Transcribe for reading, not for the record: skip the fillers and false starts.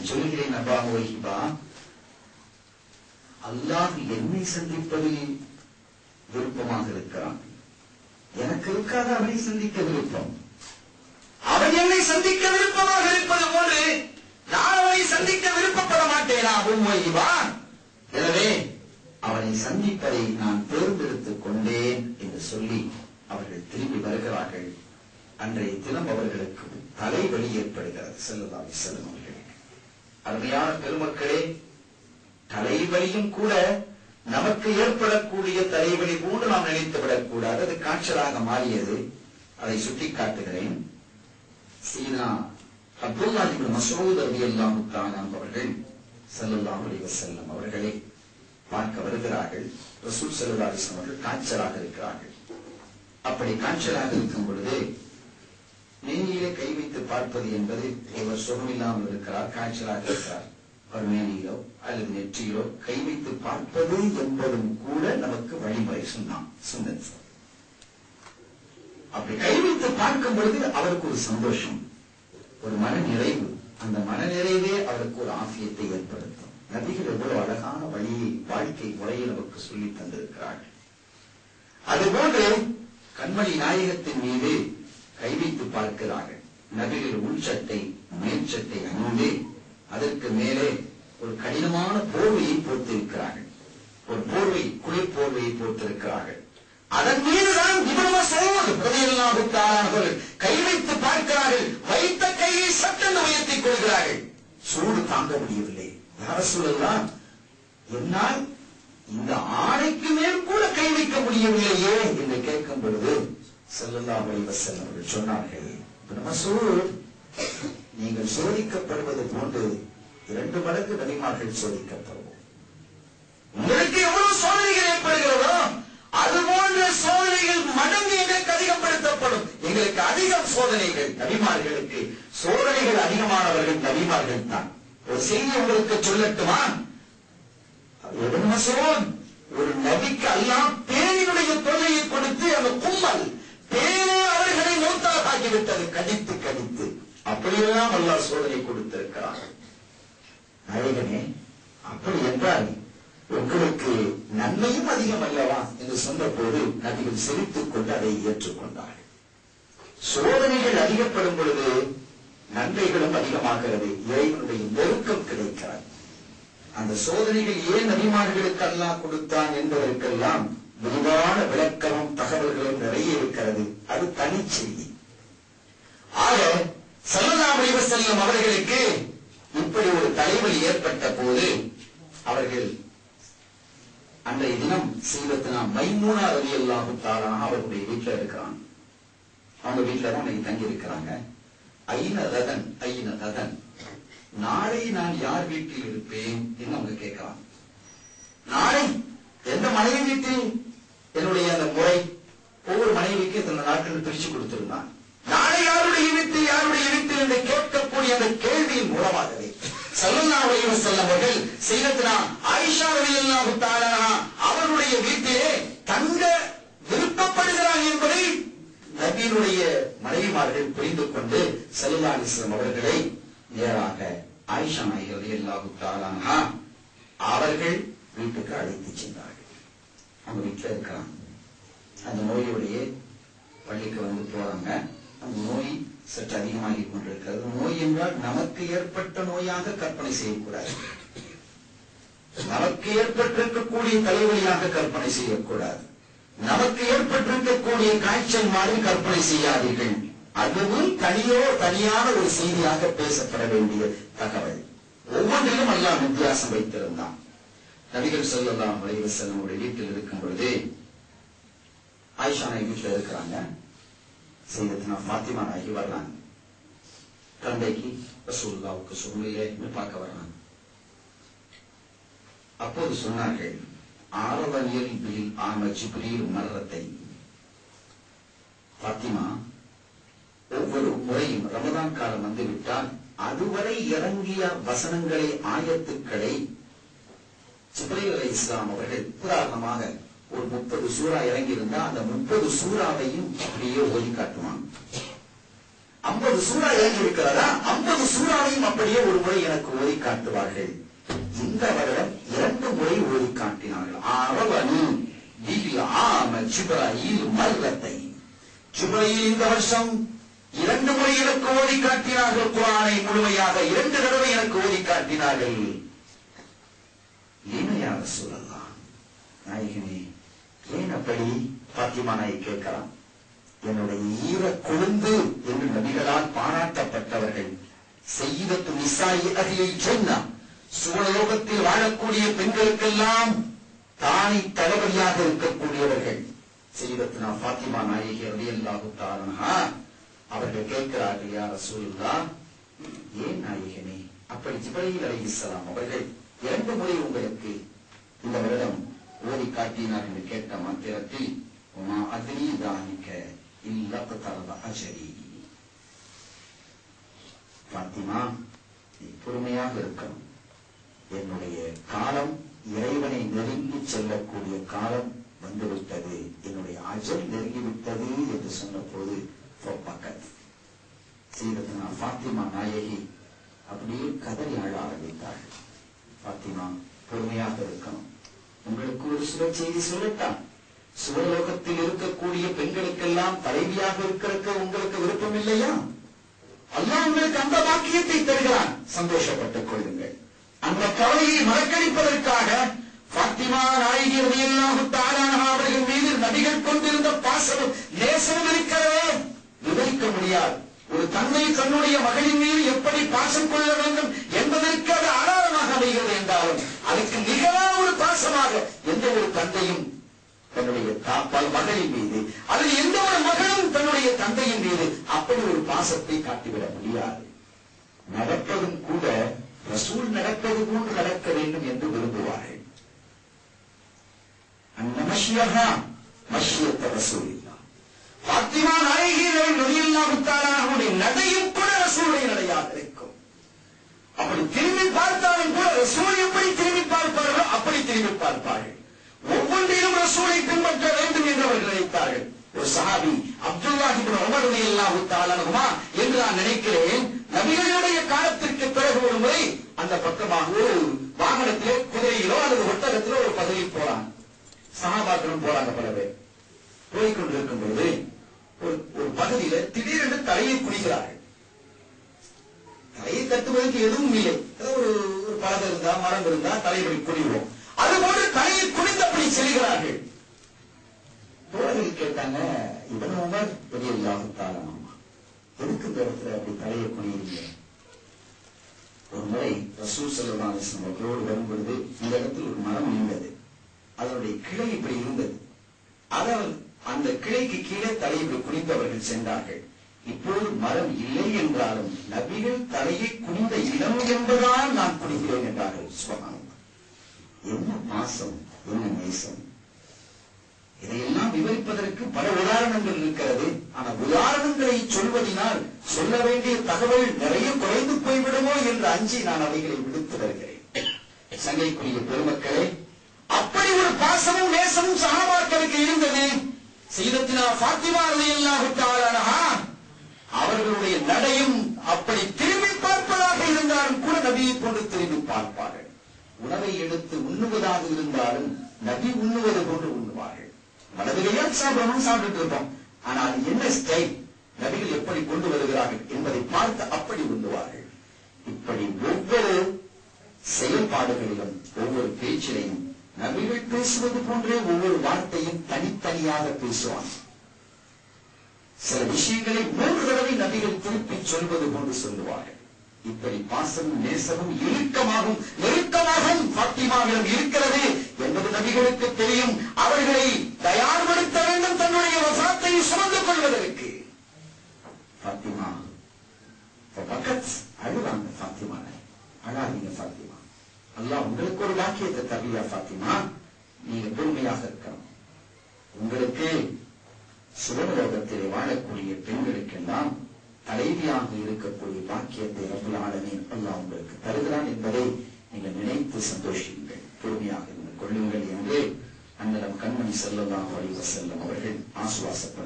சொல்கிறேன் அப்பா ஓய்பா, அல்லாஹ் என்னை சந்திப்பதில் விருப்பமாக இருக்கிறான். எனக்கு இருக்காத அவனை சந்திக்க விருப்பம். அவன் என்னை சந்திக்க விருப்பமாக இருப்பது போன்று நான் அவனை சந்திக்க விருப்பப்பட மாட்டேனா ஓய்பா? எனவே அவனை சந்திப்பதை நான் தேர்ந்தெடுத்துக் கொண்டேன் என்று சொல்லி அவர்கள் திரும்பி வருகிறார்கள். அன்றைய தினம் அவர்களுக்கு தலைவலி ஏற்படுகிறது. ஸல்லல்லாஹு அலைஹி வஸல்லம் அவர்கள், அருமையான பெருமக்களே, தலைவலியும் கூட நமக்கு ஏற்படக்கூடிய தலைவலி போன்று நாம் நினைத்துவிடக் கூடாது. அது காய்ச்சலாக மாறியது. அதை சுட்டிக்காட்டுகிறேன். சீனா அப்துல்லாஹ் இப்னு மஸ்ஊத் ரலியல்லாஹு தஆலா அவர்கள் ஸல்லல்லாஹு அலைஹி வஸல்லம் அவர்களை பார்க்க வருகிறார்கள். ரசூல் ஸல்லல்லாஹு அலைஹி வஸல்லம் அவர்கள் காய்ச்சலாக இருக்கிறார்கள். அப்படி காய்ச்சலாக இருக்கும் பொழுது மேனியிலே கை வைத்து பார்ப்பது என்பது, ஒருவர் சுகமில்லாமல் இருக்கிறார், காய்ச்சலாக இருக்கிறார், ஒரு மேனியிலோ அல்லது நெற்றியிலோ கை வைத்து பார்ப்பது என்பதும் கூட நமக்கு வழிமுறை சுன்னத். அப்படி கை வைத்து பார்க்கும் பொழுது அவருக்கு ஒரு சந்தோஷம், ஒரு மன நிறைவு. அந்த மன நிறைவே அவருக்கு ஒரு ஆஃபியத்தை ஏற்படுத்தும். நபிகள் எவ்வளவு அழகான வழியை, வாழ்க்கை முறையை நமக்கு சொல்லி தந்திருக்கிறார்கள். அதுபோன்று கண்மணி நாயகத்தின் மீது கை வைத்து பார்க்கிறார்கள். நபிகள் உள்சட்டை மேல்சட்டை அணிந்து அதற்கு மேலே ஒரு கடினமான போர்வையை போர்த்திருக்கிறார்கள். ஒரு போர்வை, குளிர் போர்வையை போர்த்திருக்கிறார்கள். அதன் மீதுதான் இப்னு மஸ்ஊத் ரலியல்லாஹு தஆலா கை வைத்து பார்க்கிறார்கள். வைத்த கையை சட்டென்று உயர்த்திக் கொள்கிறார்கள். சூடு தாங்க முடியவில்லை. யா ரசூலல்லாஹ், என்னால் இந்த ஆடைக்கு மேல் கூட கை வைக்க முடியவில்லையே என்று கேட்கும் பொழுது ஸல்லல்லாஹு அலைஹி வஸல்லம் அவர்கள் சொன்னார்கள், இப்னு மஸ்ஊத், நீங்கள் சோதிக்கப்படுவது போன்று 2 மடங்கு நபிமார்கள் சோதிக்கப்படுவோம். உங்களுக்கு எவ்வளவு சோதனைகள் ஏற்படுகிறதோ அதுபோன்ற சோதனைகள் மடங்கு எங்களுக்கு அதிகப்படுத்தப்படும். எங்களுக்கு அதிகம் சோதனைகள். நபிமார்களுக்கு சோதனைகள் அதிகமானவர்கள் நபிமார்கள் தான். ஒரு செய்தி உங்களுக்கு சொல்லட்டுமா? இப்னு மஸ்ஊத், ஒரு நபிக்கு அல்லாஹ் பேனினுடைய தொல்லையை கொடுத்து அந்த கும்மல் பேனே அவர்களை மூத்தாக ஆகிவிட்டது, கடித்து கடித்து. அப்படியெல்லாம் அல்லாஹ் சோதனை கொடுத்திருக்கிறார். நாயகனே, அப்படி என்றால் உங்களுக்கு நன்மையும் அதிகம் அல்லவா என்று சொன்ன போது நபிகள் சிரித்துக் கொண்டு அதை ஏற்றுக்கொண்டார்கள். சோதனைகள் அதிகப்படும் பொழுது நன்மைகளும் அதிகமாகிறது, இறைவனுடைய நெருக்கம் கிடைக்கிறது. அந்த சோதனைகள் ஏன் நபிமார்களுக்கு அல்லாஹ் கொடுத்தான் என்பதற்கெல்லாம் விரிவான விளக்கமும் தகவல்களும் நிறைய இருக்கிறது. அது தனிச்செய்தி. ஆக ஸல்லல்லாஹு அலைஹி வஸல்லம் அவர்களுக்கு இப்படி ஒரு தலைவலி ஏற்பட்ட போது அவர்கள் அன்றைய தினம் சீதத்தினா மைமூனா ரலியல்லாஹு தஆலா அவருடைய வீட்டில் இருக்கிறாங்க. அவங்க வீட்டில தான் இன்னைக்கு தங்கி இருக்கிறாங்க. ஐன ரதன், நாளை நான் யார் வீட்டில் இருப்பேன் என்று அவங்க கேட்கலாம். நாளை எந்த மனைவி வீட்டில்? என்னுடைய அந்த முறை ஒவ்வொரு மனைவிக்கு இந்த நாட்கள் பிரிச்சு கொடுத்திருந்தான். நாளை யாருடைய வீட்டில், யாருடைய வீட்டில் என்று கேட்கக்கூடிய அந்த கேள்வியின் மூலமாகவே ஸல்லல்லாஹு அலைஹி வஸல்லம் அவர்கள் சையதனா ஆயிஷா ரலியல்லாஹு தஆலா அவருடைய வீட்டிலே தங்க விருப்பப்படுகிறார் என்பதை நபியினுடைய மனைவிமார்கள் புரிந்து கொண்டு ஸல்லல்லாஹு அலைஹி வஸல்லம் அவர்களை நேராக ஆயிஷா நாயகி ரலியல்லாஹு தஆலா அவர்கள் வீட்டுக்கு அழைத்து சென்றார்கள். அவங்க வீட்டில் இருக்கிறாங்க. அந்த நோயுடைய பள்ளிக்கு வந்து போறாங்க. அந்த நோய் சற்று அதிகமாகி கொண்டிருக்கிறது. நோய் என்றால் நமக்கு ஏற்பட்ட நோயாக கற்பனை செய்யக்கூடாது. நமக்கு ஏற்பட்டிருக்கக்கூடிய தலைவலியாக கற்பனை செய்யக்கூடாது. நமக்கு ஏற்பட்டிருக்கக்கூடிய காய்ச்சல் மாதிரி கற்பனை செய்யாதீர்கள். அதுவும் தனியான ஒரு செய்தியாக பேசப்பட வேண்டிய தகவல். ஒவ்வொன்றிலும் அல்லாஹ் வித்தியாசம் வைத்திருந்தான். நபிகள் ஸல்லல்லாஹு அலைஹி வஸல்லம் வீட்டில் இருக்கும் பொழுது ஆயிஷா நாயகி வீட்டில் இருக்கிறாங்க. சையதனா ஃபாத்திமா நாயகி வர்றாங்க. தந்தைக்கு ரசூலுல்லாஹ்வுக்கு சுகமில்லைன்னு பார்க்க வர்றாங்க. அப்போது சொன்னார்கள், ஆரவனியல் பில் ஆம ஜிப்ரீல் மர்ரத்தை. ஃபாத்திமா, ஒவ்வொரு முறையும் ரமதான் காலம் வந்துவிட்டால் அதுவரை இறங்கிய வசனங்களை, ஆயத்துக்களை ஜிப்ரீல் அலைஹிஸ்ஸலாம் அவர்கள் உதாரணமாக ஒரு 30 சூரா இறங்கி இருந்தா அந்த 30 சூறாவையும் அப்படியே ஓதி காட்டுவாங்க. 50 சூறா இறங்கி இருக்கிறதா, 50 சூறாவையும் அப்படியே ஒரு முறை எனக்கு ஓதி காட்டுவார்கள். இந்த வருடம் 2 முறை ஓதி காட்டினார்கள். அரவணி ஜிப்ராயில் மர்ரத்தை, ஜிப்ராயில் இந்த வருஷம் 2 முறை எனக்கு ஓதி காட்டினார்கள். குர்ஆனை முழுமையாக 2 தடவை எனக்கு ஓதி காட்டினார்கள். ஏன் யா ரசூலல்லாஹ், நாயகமே ஏன் அப்படி? பாத்திமா நாயை கேட்கலாம். என்னுடைய ஈர கொழுந்து என்று நபிகளால் பாராட்டப்பட்டவர்கள், சய்யிதத்து நிசாஇ அஹ்லில் ஜன்னah, சுவனலோகத்தில் வாழக்கூடிய பெண்களுக்கெல்லாம் தானி தளபதியாக இருக்கக்கூடியவர்கள் சய்யிதத்துனா ஃபாத்திமா நாயகி ரலியல்லாஹு தஆலா அன்ஹா அவர்கள் கேட்கிறார்கள், யா ரசூலுல்லாஹ், ஏன் நாயகமே அப்படி ஜிப்ரீல் அலைஹிஸ்ஸலாம் அவர்கள் 2 முறை உங்களுக்கு இந்த வருடம் ஓதி காட்டினார் என்று கேட்ட மாத்திரத்தில், உமா அத்ரி தானிக்க இல்ல தரத அஜரி, பாத்திமா நீ பொறுமையாக இருக்கணும், என்னுடைய காலம் இறைவனை நெருங்கி செல்லக்கூடிய காலம் வந்துவிட்டது, என்னுடைய அஜல் நெருங்கிவிட்டது என்று சொன்ன போது சீதத்தினா ஃபாத்திமா நாயகி அப்படியே கதறி அழ ஆரம்பித்தார்கள். ஃபாத்திமா பொறுமையாக இருக்கணும், உங்களுக்கு ஒரு சுப செய்தி சொல்லட்டான். சுவலோகத்தில் இருக்கக்கூடிய பெண்களுக்கெல்லாம் தலைவியாக இருக்கிறதுக்கு உங்களுக்கு விருப்பம் இல்லையா? அல்லாஹ் உங்களுக்கு அந்த வாக்கியத்தை தருகிறான், சந்தோஷப்பட்டுக் கொள்ளுங்கள். அந்த கவலையை மறக்கடிப்பதற்காக ஃபாத்திமா நாயகி ரலியல்லாஹு தஆலா அன்ஹா அவர்கள் மீது நபிகள் கொண்டிருந்த பாசமும் நேசமும் இருக்கிறதே, விவரிக்க முடியாது. ஒரு தந்தை தன்னுடைய மகளின் மீது எப்படி பாசம் கொள்ள வேண்டும் என்பதற்கு அது ஆதாரமாக அமைகிறது என்றாலும், அதுக்கு நிகரான ஒரு பாசமாக எந்த ஒரு தந்தையும் தன்னுடைய மகளின் மீது, அல்லது எந்த ஒரு மகளும் தன்னுடைய தந்தையின் மீது அப்படி ஒரு பாசத்தை காட்டிவிட முடியாது. நடப்பதும் கூட ரசூல் நடப்பது போன்று நடக்க வேண்டும் என்று விரும்புவார்கள். ஃபாத்திமா நாயகி ரலியல்லாஹு தஆலா அன்ஹுடைய நடையும் கூட ரசூலுடைய நடையாக இருக்கும். அப்படி திரும்பி பார்த்தாலும் கூட ரசூல் எப்படி திரும்பி பார்ப்பார்களோ அப்படி திரும்பி பார்ப்பார்கள். ஒவ்வொன்றிலும் ரசூலை பின்பற்ற வேண்டும் என்று அவர்கள் நினைத்தார்கள். ஒரு சஹாபி அப்துல்லாஹ் இப்னு உமர் ரலியல்லாஹு தஆலா அன்ஹுமா என்று நான் நினைக்கிறேன், நபிகளுடைய காலத்திற்கு பிறகு ஒரு முறை அந்த பக்கமாக ஒரு வாகனத்திலே குதிரையிலோ அல்லது ஒட்டகத்திலோ ஒரு பதவி போறாங்க. சஹாபாக்களும் போறாங்க, பல பேர் போய்கொண்டிருக்கும் பொழுது ஒரு பகுதியில திடீரென்று தலையை குனிகிறார்கள். தலையை கட்டுவதற்கு எதுவும் இல்லை, ஒரு பலகை இருந்தா மரம் இருந்தா தலையை குனிவோம், அதுபோன்று தலையை குனிந்தபடி செல்கிறார்கள். தோழர்கள் கேட்டாங்க, இவன் உமர் ரலியல்லாஹு தஆலா அன்ஹு எதுக்கு இந்த இடத்துல அப்படி தலையை குனியுறீங்க? ஒரு முறை ரசூல் ஸல்லல்லாஹு அலைஹி வஸல்லம் அவர்களோடு வரும் பொழுது இந்த இடத்தில் ஒரு மரம் இருந்தது, அதனுடைய கிளை இப்படி இருந்தது. அதாவது அந்த கிளைக்கு கீழே தலையை குனிந்தவர்கள் சென்றார்கள். இப்போது மரம் இல்லை என்றாலும் நபிகள் தலையை குனிந்த இடம் என்பதால் நான் குனிகிறேன் என்றார்கள். சுப்ஹானல்லாஹ், என்ன பாசம், என்ன நேசம்! இதையெல்லாம் விவரிப்பதற்கு பல உதாரணங்கள் இருக்கிறது. ஆனால் உதாரணங்களை சொல்வதனால் சொல்ல வேண்டிய தகவல் நிறைய குறைந்து போய்விடுமோ என்று அஞ்சி நான் அவைகளை விடுத்து வருகிறேன். சங்கைக்குரிய பெருமக்களே, அப்படி ஒரு பாசமும் நேசமும் சஹாபாக்களுக்கு இருந்தது. சய்யிதத்துனா ஃபாத்திமா ரலியல்லாஹு தஆலா அன்ஹா அவர்களுடைய நடையும் அப்படி திரும்பி பார்ப்பதாக இருந்தாலும் கூட நபியை போன்று திரும்பி பார்ப்பார்கள். உணவை எடுத்து உண்ணுவதாக இருந்தாலும் நபி உண்ணுவது போன்று உண்ணுவார்கள். வலதுகையால் சாப்பிடணும், சாப்பிட்டு இருப்போம், ஆனால் என்ன ஸ்டைல், நபிகள் எப்படி கொண்டு வருகிறார்கள் என்பதை பார்த்து அப்படி உண்ணுவார்கள். இப்படி ஒவ்வொரு செயல்பாடுகளிலும் ஒவ்வொரு பேச்சிலையும் நபிகள் பேசுவது போன்றே ஒவ்வொரு வார்த்தையும் தனித்தனியாக பேசுவான். சில விஷயங்களை 3 தடவை நபிகள் திருப்பி சொல்வது போன்று சொல்லுவார்கள். இப்படி பாசமும் நேசமும் இறுக்கமாகவும் நெருக்கமாகவும் ஃபாத்திமாவிடம் இருக்கிறது என்பது நபிகளுக்கு தெரியும். அவர்களை தயார்படுத்த வேண்டும் தன்னுடைய வஃபாத்தை சுமந்து கொள்வதற்கு. ஃபாத்திமா அழுவாங்க. ஃபாத்திமா, அழாதீங்க ஃபாத்திமா, அல்லாஹ் உங்களுக்கு ஒரு வாக்கியத்தை தரலையா ஃபாத்திமா, நீங்க பொறுமையாக இருக்கணும். உங்களுக்கு சுவனலோகத்திலே வாழக்கூடிய பெண்களுக்கெல்லாம் தலைவியாக இருக்கக்கூடிய பாக்கியத்தை ரப்பல் ஆலமீன் அல்லாஹ் உங்களுக்கு தருகிறான் என்பதை நீங்கள் நினைத்து சந்தோஷியுங்கள், பொறுமையாக கொள்ளுங்கள் என்று அண்ணலம் கண்மணி ஸல்லல்லாஹு அலைஹி வஸல்லம் அவர்கள் ஆசுவாசப்படுகிறார்.